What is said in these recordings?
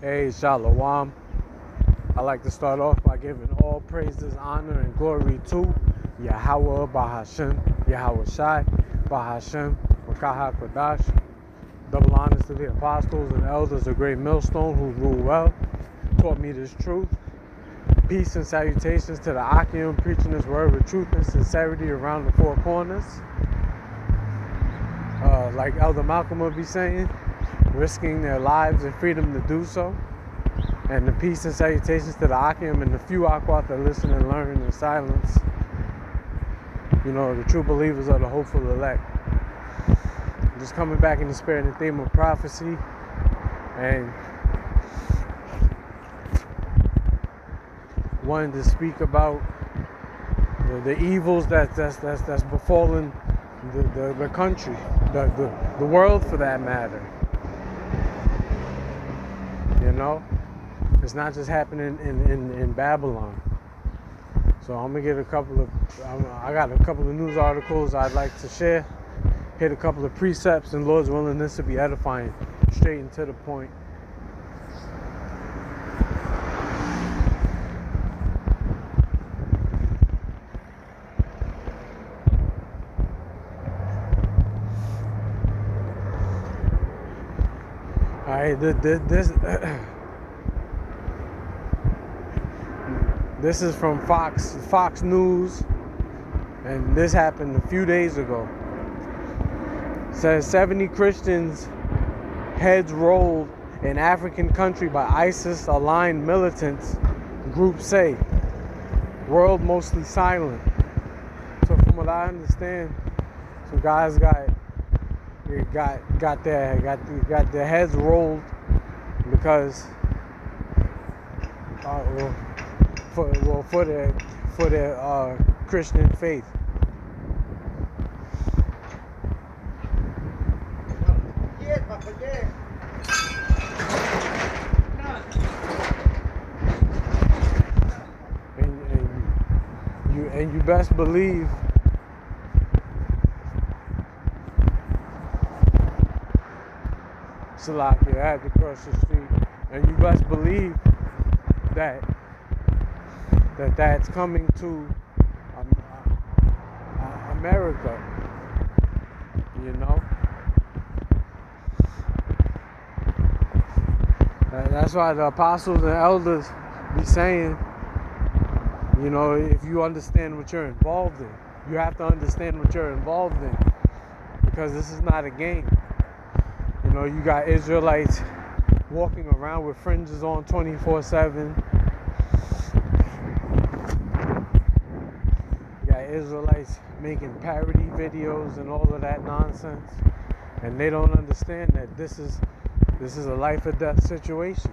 Hey, Shalom. I like to start off by giving all praises, honor, and glory to Yahweh Bahashem, Yahweh Shai, Bahashem, Wakaha Kodash. Double honors to the apostles and elders of Great Millstone who rule well, taught me this truth. Peace and salutations to the Akim preaching this word with truth and sincerity around the four corners. Like Elder Malcolm would be saying, risking their lives and freedom to do so. And the peace and salutations to the Akim and the few Akwat that listen and learn in silence. You know, the true believers are the hopeful elect. Just coming back in the spirit and theme of prophecy, and wanted to speak about the evils that's befallen the country, the world for that matter. You know, it's not just happening in Babylon. So I'm gonna get I got a couple of news articles I'd like to share. Hit a couple of precepts, and Lord's willing, this to be edifying, straight and to the point. All right, this is from Fox News, and this happened a few days ago. Says 70 Christians heads rolled in African country by ISIS-aligned militants. Group say world mostly silent. So from what I understand, some guys got their heads rolled because for their Christian faith. And you best believe Salakia, I had to cross the street, and you best believe that's coming to America, you know. That's why the apostles and elders be saying, you know, if you understand what you're involved in, you have to understand what you're involved in, because this is not a game. You know, you got Israelites walking around with fringes on 24/7. You got Israelites making parody videos and all of that nonsense, and they don't understand that this is a life or death situation.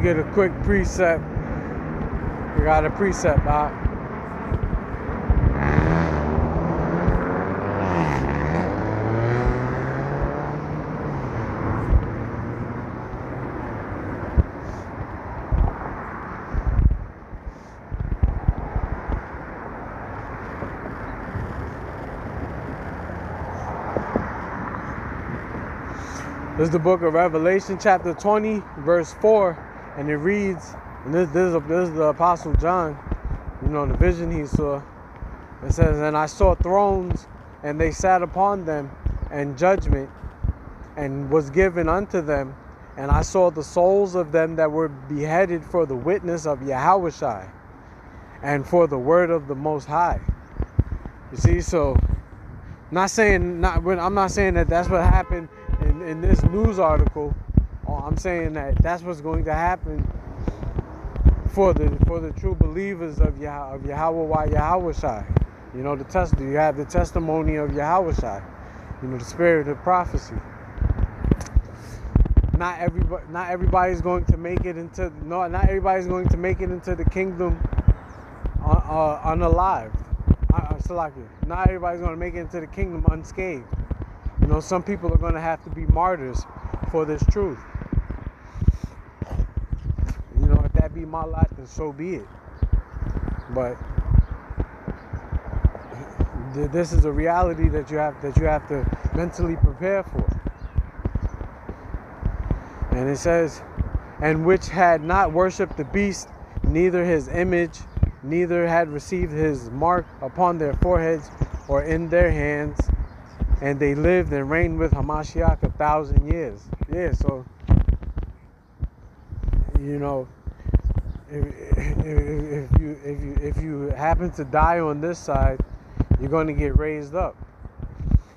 Get a quick precept. We got a precept out. This is the book of Revelation, chapter 20, verse 4. And it reads, and this is the Apostle John, you know, the vision he saw. It says, and I saw thrones, and they sat upon them, and judgment, and was given unto them. And I saw the souls of them that were beheaded for the witness of Yahushua, and for the word of the Most High. You see, so, I'm not saying that that's what happened in this news article. I'm saying that that's what's going to happen for the true believers of Yahweh Yahushua. You know, you have the testimony of Yahushua. You know, the spirit of prophecy. Not everybody's going to make it into the kingdom unalived. Not everybody's going to make it into the kingdom unscathed. You know, some people are going to have to be martyrs for this truth. You know, if that be my lot, then so be it. But this is a reality that you have to mentally prepare for. And it says, and which had not worshipped the beast, neither his image, neither had received his mark upon their foreheads or in their hands, and they lived and reigned with Hamashiach 1,000 years. Yeah, so you know, if you happen to die on this side, you're going to get raised up.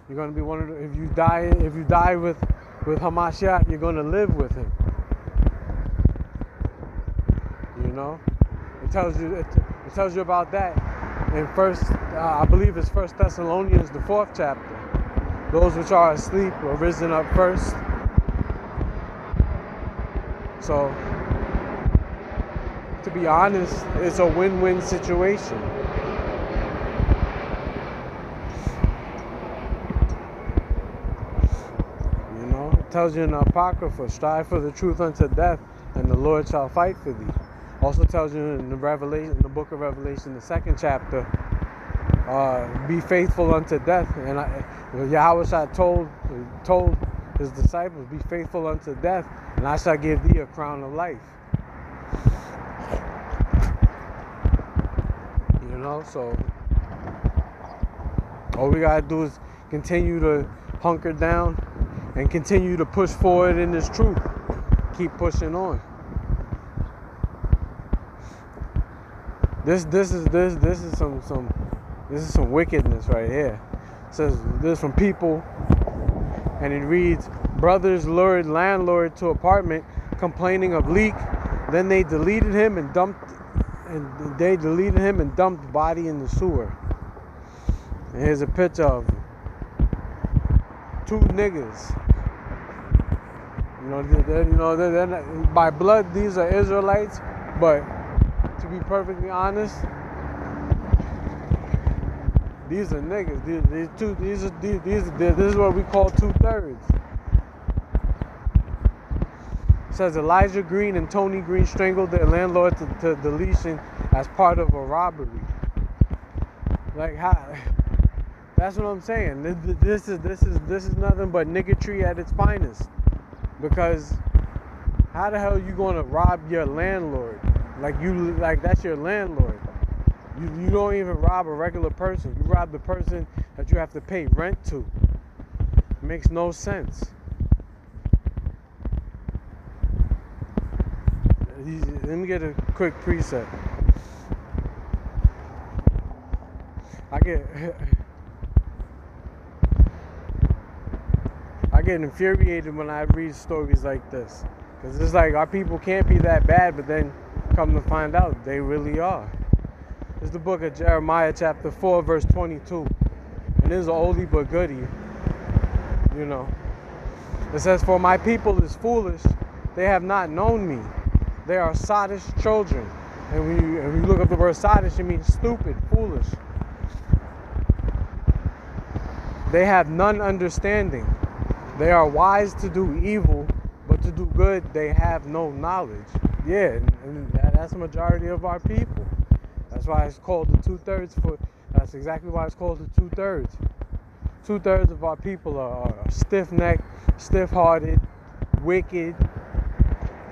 You're going to be one of the, if you die with Hamashiach, you're going to live with him. You know, it tells you about that in I believe it's 1 Thessalonians, the 4th chapter. Those which are asleep are risen up first. So, to be honest, it's a win-win situation. You know, it tells you in the Apocrypha, strive for the truth unto death, and the Lord shall fight for thee. Also tells you in the book of Revelation, the 2nd chapter, be faithful unto death. And Yahushua told his disciples, be faithful unto death, and I shall give thee a crown of life. You know, so all we gotta do is continue to hunker down and continue to push forward in this truth. Keep pushing on. This is some wickedness right here. It says this from people, and it reads, brothers lured landlord to apartment complaining of leak. Then they deleted him and dumped body in the sewer. And here's a picture of two niggas. They're not, by blood these are Israelites, but to be perfectly honest, these are niggas. This is what we call 2/3. It says Elijah Green and Tony Green strangled their landlord to deletion as part of a robbery. Like how? That's what I'm saying. This is nothing but niggatry at its finest. Because how the hell are you gonna rob your landlord? Like that's your landlord. You don't even rob a regular person. You rob the person that you have to pay rent to. It makes no sense. Let me get a quick preset. I get infuriated when I read stories like this. Because it's like our people can't be that bad, but then come to find out they really are. This is the book of Jeremiah chapter 4 verse 22. And this is an oldie but goodie. You know. It says, for my people is foolish, they have not known me. They are sottish children. And when you look up the word sottish, it means stupid, foolish. They have none understanding. They are wise to do evil, but to do good they have no knowledge. Yeah, and that's the majority of our people. That's why it's called the 2/3. That's exactly why it's called the 2/3. 2/3 of our people are stiff-necked, stiff-hearted, wicked.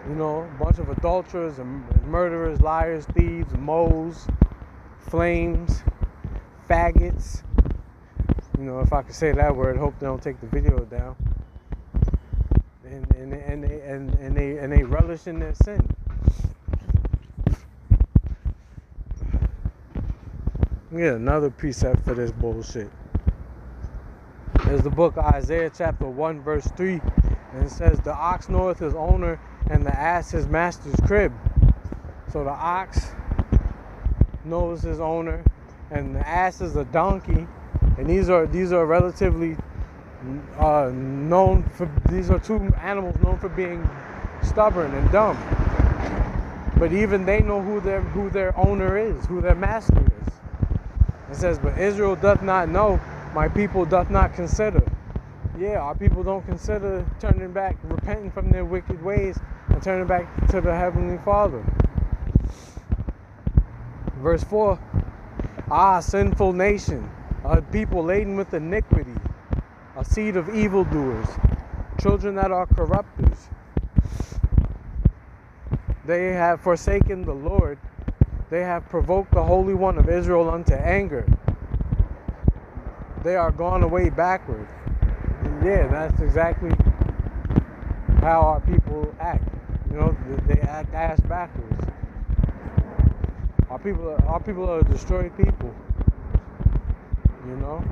You know, a bunch of adulterers and murderers, liars, thieves, moles, flames, faggots. You know, if I could say that word, hope they don't take the video down. And they relish in their sin. We get another precept for this bullshit. There's the book of Isaiah chapter 1 verse 3, and it says, the ox knoweth his owner, and the ass his master's crib. So the ox knows his owner, and the ass is a donkey, and these are relatively known for, these are two animals known for being stubborn and dumb. But even they know who their owner is, who their master is. It says, but Israel doth not know, my people doth not consider. Yeah, our people don't consider turning back, repenting from their wicked ways, and turning back to the Heavenly Father. Verse 4, ah, sinful nation, a people laden with iniquity, a seed of evildoers, children that are corrupters. They have forsaken the Lord. They have provoked the Holy One of Israel unto anger. They are gone away backward. And yeah, that's exactly how our people act. You know, they act ass backwards. Our people are destroyed people. You know?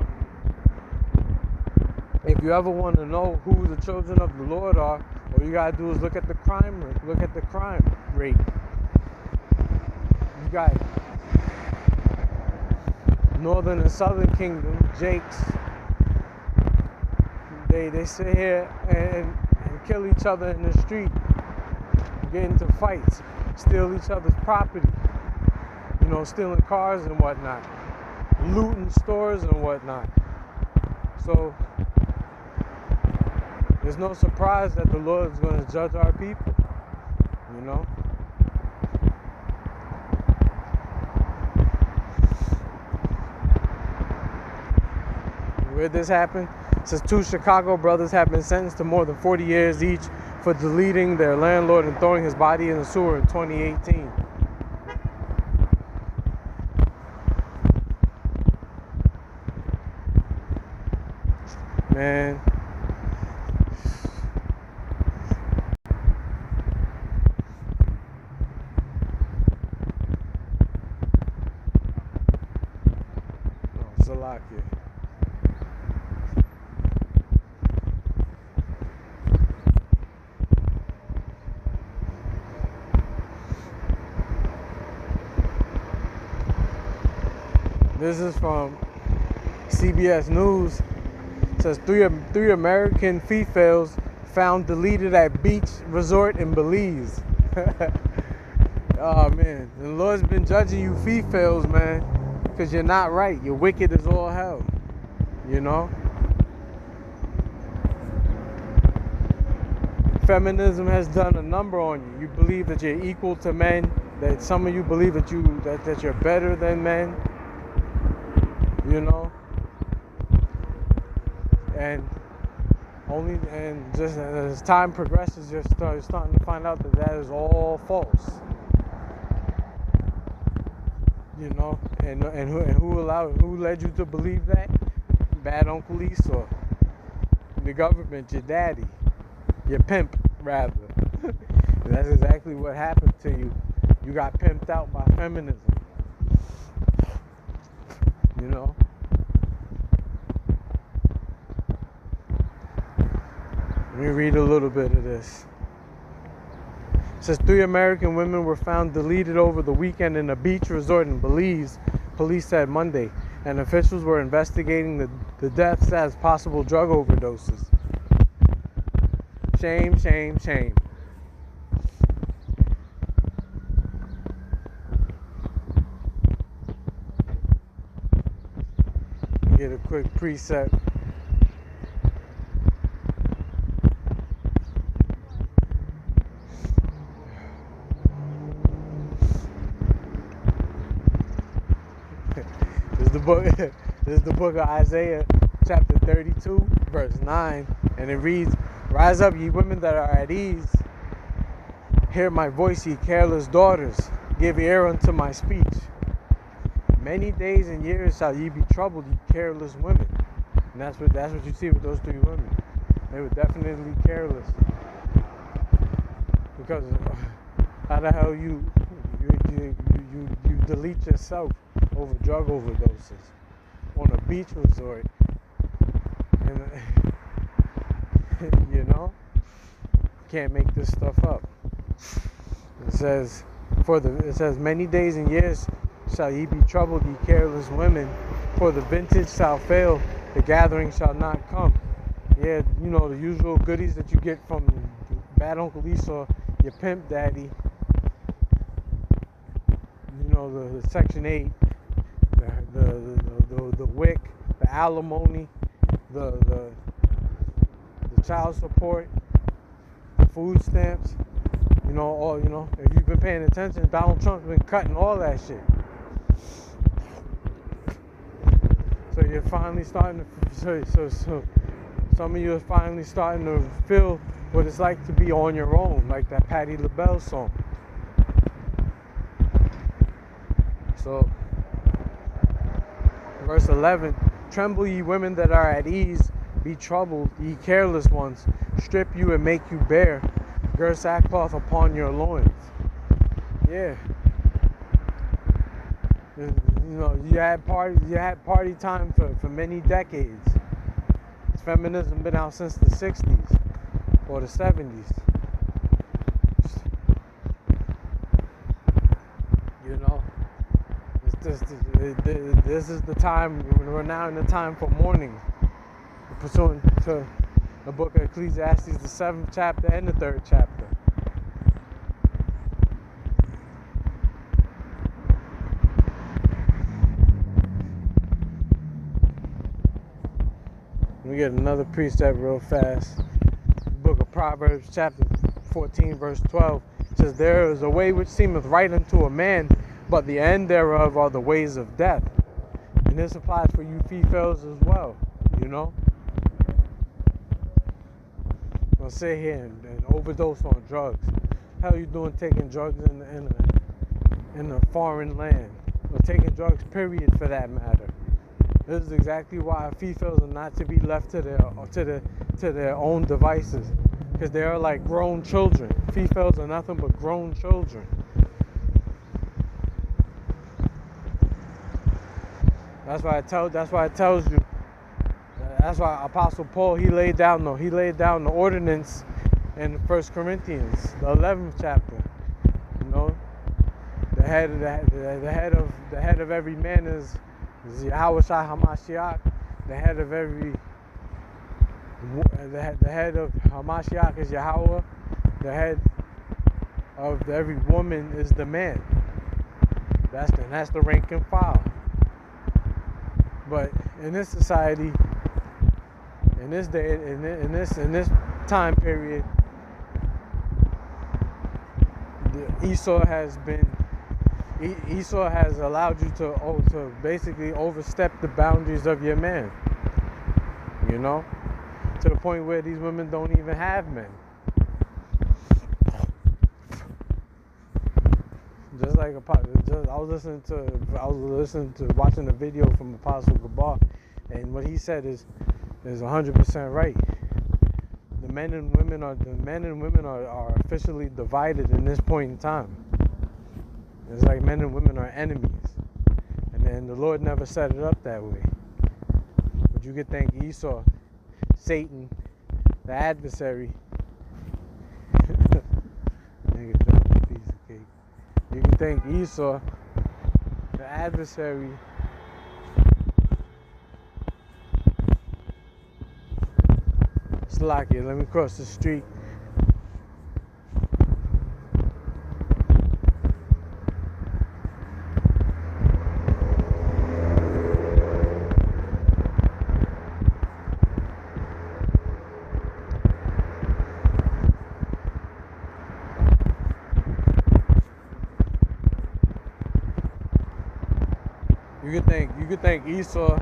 If you ever want to know who the children of the Lord are, all you gotta do is look at the crime rate. Look at the crime rate. You got Northern and Southern Kingdom, Jakes. They sit here and kill each other in the street, get into fights, steal each other's property. You know, stealing cars and whatnot, looting stores and whatnot. So there's no surprise that the Lord is going to judge our people. You know. Where this happened? It says 2 Chicago brothers have been sentenced to more than 40 years each for deleting their landlord and throwing his body in the sewer in 2018. Man. Oh, Salakia. This is from CBS News. It says three American females found deleted at beach resort in Belize. Oh man, the Lord's been judging you females, man, because you're not right. You're wicked as all hell. You know? Feminism has done a number on you. You believe that you're equal to men, that some of you believe that you're better than men. You know? And just as time progresses, you're starting to find out that is all false. You know, and who led you to believe that? Bad Uncle Esau, the government, your daddy, your pimp rather. That's exactly what happened to you. You got pimped out by feminism. You know. Let me read a little bit of this. It says 3 American women were found deleted over the weekend in a beach resort in Belize, police said Monday, and officials were investigating the deaths as possible drug overdoses. Shame, shame, shame. Get a quick precept. This is the book of Isaiah, chapter 32, verse 9, and it reads, "Rise up, ye women that are at ease. Hear my voice, ye careless daughters. Give ear unto my speech. Many days and years shall ye be troubled, ye careless women." And that's what you see with those 3 women. They were definitely careless. Because how the hell you delete yourself over drug overdoses on a beach resort, and you know, can't make this stuff up. It says, "Many days and years shall ye be troubled, ye careless women, for the vintage shall fail, the gathering shall not come." Yeah, you know, the usual goodies that you get from Bad Uncle Esau, your pimp daddy. You know, the Section 8, the WIC, the alimony, the child support, the food stamps. If you've been paying attention, Donald Trump's been cutting all that shit. So you're finally starting to, so some of you are finally starting to feel what it's like to be on your own, like that Patti LaBelle song. So, verse 11, tremble ye women that are at ease, be troubled, ye careless ones, strip you and make you bare, gird sackcloth upon your loins. Yeah. You had party time for many decades. Feminism been out since the 60s or the 70s. This is the time. We're now in the time for mourning, pursuant to the book of Ecclesiastes, the 7th chapter and the 3rd chapter. We get another precept real fast. The book of Proverbs, chapter 14, verse 12, says, there is a way which seemeth right unto a man, but the end thereof are the ways of death. And this applies for you females as well, Don't sit here and overdose on drugs. How you doing taking drugs in a foreign land? Or taking drugs, period, for that matter. This is exactly why females are not to be left to their own devices, because they are like grown children. Females are nothing but grown children. That's why it tells you. That's why Apostle Paul he laid down the ordinance in 1 Corinthians, the 11th chapter. The head of every man is Yahweh Shai Hamashiach. The head of Hamashiach is Yahweh. The head of every woman is the man. That's the rank and file. But in this society, in this day, in this time period, Esau has allowed you to basically overstep the boundaries of your man. To the point where these women don't even have men. I was watching a video from Apostle Gabar, and what he said is 100% right. The men and women are officially divided in this point in time. It's like men and women are enemies, and then the Lord never set it up that way. But you could thank Esau, Satan, the adversary. Nigga dropped a piece of cake. You can thank Esau, the adversary. Slacky, let me cross the street. You could thank Esau,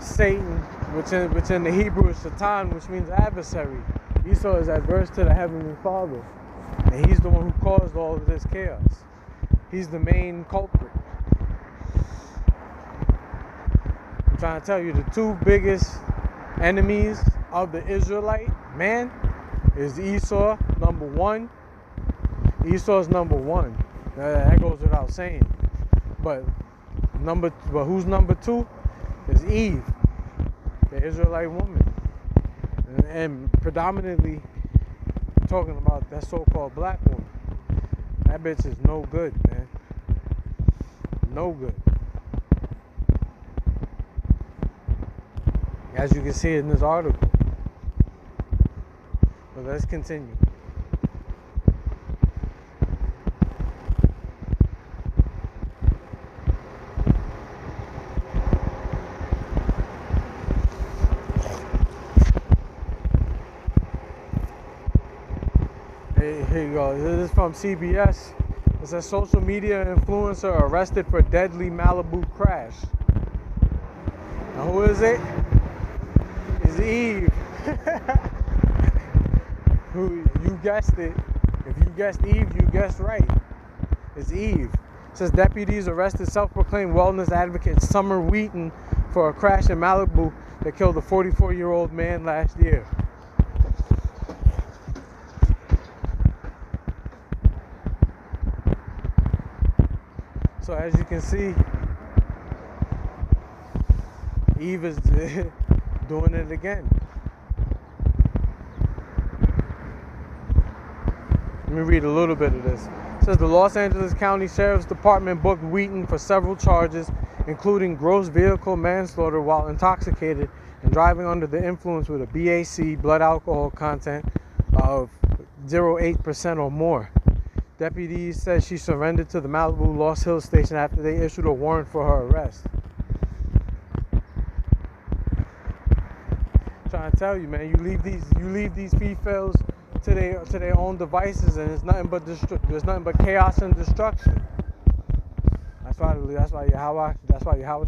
Satan, which in the Hebrew is Satan, which means adversary. Esau is adverse to the Heavenly Father, and he's the one who caused all of this chaos. He's the main culprit. I'm trying to tell you, the two biggest enemies of the Israelite man is Esau, number one. Esau's number one. That goes without saying. But who's number two? Is Eve, the Israelite woman. And predominantly talking about that so-called black woman. That bitch is no good, man. No good. As you can see in this article. But let's continue. Here you go. This is from CBS. It says social media influencer arrested for deadly Malibu crash. Now who is it? It's Eve. Who, you guessed it. If you guessed Eve, you guessed right. It's Eve. It says deputies arrested self-proclaimed wellness advocate Summer Wheaton for a crash in Malibu that killed a 44-year-old man last year. So as you can see, Eve is doing it again. Let me read a little bit of this. It says the Los Angeles County Sheriff's Department booked Wheaton for several charges, including gross vehicle manslaughter while intoxicated and driving under the influence with a BAC, blood alcohol content, of 0.8% or more. Deputies said she surrendered to the Malibu Lost Hills station after they issued a warrant for her arrest. I'm trying to tell you, man, you leave these females to their own devices, and it's nothing but there's nothing but chaos and destruction. That's why Yahweh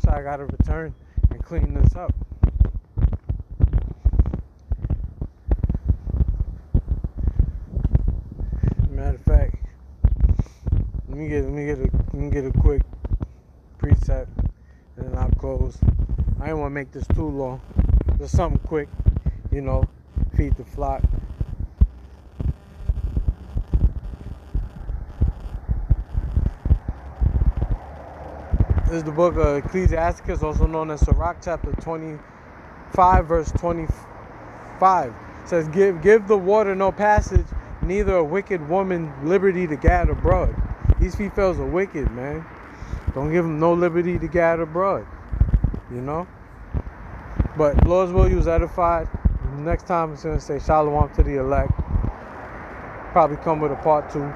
Shai got to return and clean this up. Matter of fact, let me get a quick precept, and then I'll close. I didn't want to make this too long. Just something quick, feed the flock. This is the book of Ecclesiasticus, also known as Sirach, chapter 25, verse 25. It says, Give the water no passage, neither a wicked woman liberty to gad abroad. These females are wicked, man. Don't give them no liberty to gad abroad, But Lord's will, you was edified. Next time, I'm going to say shalom to the elect. Probably come with a part 2.